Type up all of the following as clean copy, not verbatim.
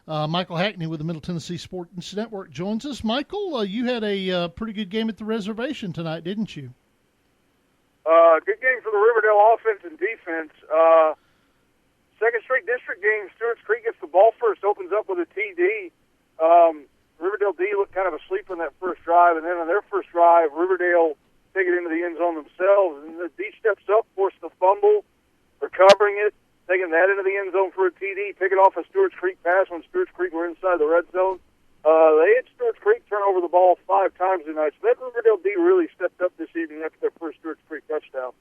Michael Hackney with the Middle Tennessee Sports Network joins us. Michael, you had a pretty good game at the reservation tonight, didn't you? Good game for the Riverdale offense and defense. Second straight district game, Stewart's Creek gets the ball first, opens up with a TD. Riverdale D looked kind of asleep on that first drive, and then on their first drive, Riverdale take it into the end zone themselves, and the D steps up, forced the fumble, recovering it, taking that into the end zone for a TD, picking off a Stewart's Creek pass when Stewart's Creek were inside the red zone. They had Stewart's Creek turn over the ball 5 times tonight, so that Riverdale D really stepped up this evening after their first Stewart's Creek touchdown.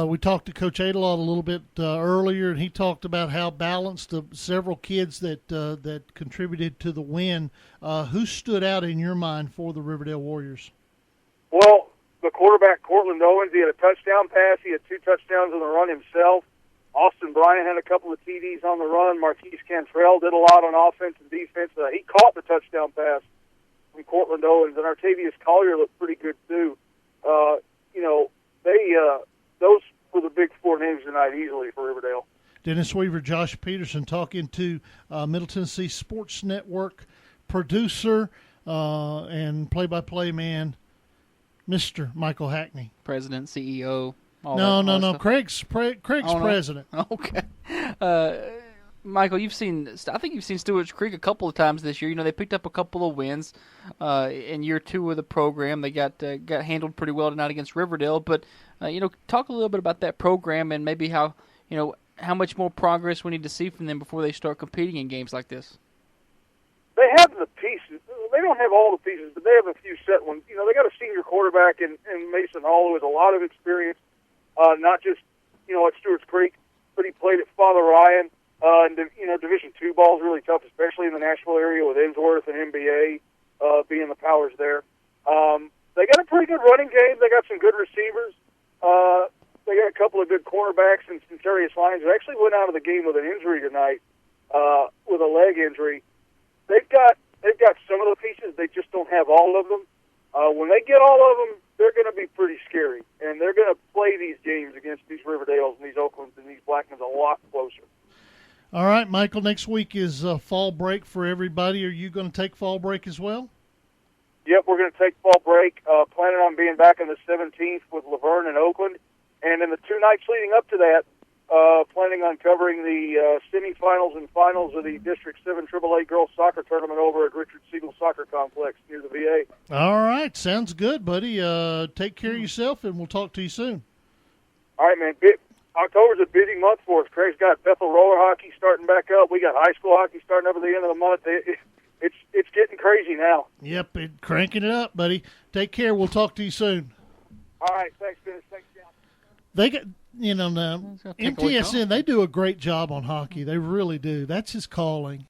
We talked to Coach Adelot a little bit earlier, and he talked about how balanced the several kids that contributed to the win. Who stood out in your mind for the Riverdale Warriors? Well, the quarterback, Cortland Owens, he had a touchdown pass. He had 2 touchdowns on the run himself. Austin Bryant had a couple of TDs on the run. Marquise Cantrell did a lot on offense and defense. He caught the touchdown pass from Cortland Owens, and Artavius Collier looked pretty good too. Those were the big 4 names tonight easily for Riverdale. Dennis Weaver, Josh Peterson talking to Middle Tennessee Sports Network producer and play-by-play man, Mr. Michael Hackney. President, CEO. No. Craig's president. Okay. Michael, I think you've seen Stewart's Creek a couple of times this year. They picked up a couple of wins in year 2 of the program. They got handled pretty well tonight against Riverdale. But talk a little bit about that program and maybe how much more progress we need to see from them before they start competing in games like this. They have the pieces. They don't have all the pieces, but they have a few set ones. They got a senior quarterback in Mason Hall who has a lot of experience, not just at Stewart's Creek, but he played at Father Ryan. And Division II ball is really tough, especially in the Nashville area with Ensworth and MBA being the powers there. They got a pretty good running game. They got some good receivers. They got a couple of good cornerbacks and some serious lines. They actually went out of the game with an injury tonight, with a leg injury. They've got some of the pieces. They just don't have all of them. When they get all of them, they're going to be pretty scary, and they're going to play these games against these Riverdales and these Oaklands and these Blackmans a lot closer. All right, Michael, next week is fall break for everybody. Are you going to take fall break as well? Yep, we're going to take fall break, planning on being back on the 17th with Laverne and Oakland. And in the 2 nights leading up to that, planning on covering the semifinals and finals of the District 7 AAA Girls Soccer Tournament over at Richard Siegel Soccer Complex near the VA. All right, sounds good, buddy. Take care of yourself, and we'll talk to you soon. All right, man. October's a busy month for us. Craig's got Bethel roller hockey starting back up. We got high school hockey starting up at the end of the month. It's getting crazy now. Yep, cranking it up, buddy. Take care. We'll talk to you soon. All right, thanks, Dennis. Thanks, John. They got, MTSN, they do a great job on hockey. They really do. That's his calling.